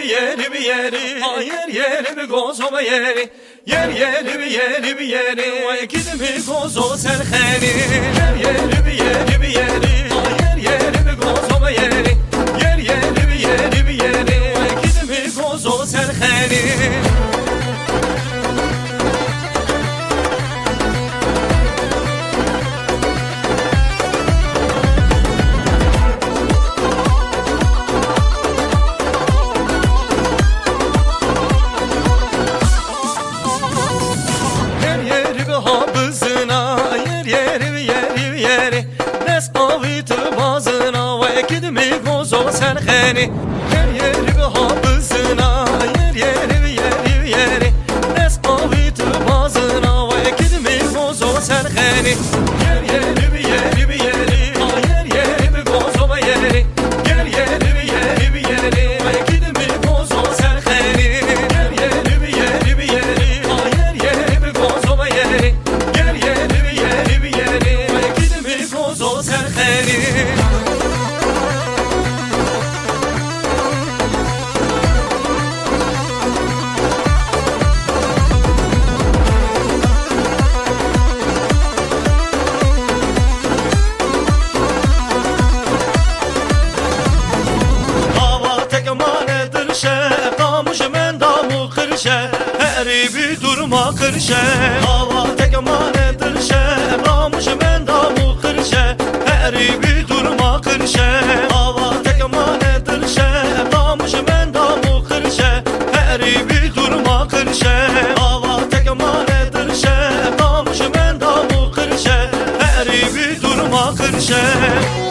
bir yeri, hayır yeri bir gozoma yeri, bir yeri, vay gidimi gozo serheni. Yeri bir yeri, hayır yeri bir gozoma yeri, bir yeri, vay gidimi gozo serheni. Serheni her yeri bir hafızına, yer yeri es avitı bazına ve ekidimi gozo serheni. Yeri bir yeri, her yeri bir gozo yeri, yeri bir yeri ve ekidimi gozo serheni. Yeri bir yeri, her yeri bir gozo yeri, yeri bir yeri ve ekidimi gozo serheni. Heri bir durma kırşe, hava tek emanedir şe. Namuş men damu kırşe, heri bir durma kırşe, hava tek emanedir şe. Namuş men damu kırşe, heri bir durma kırşe, hava tek emanedir şe. Namuş men damu kırşe, heri bir durma kırşe.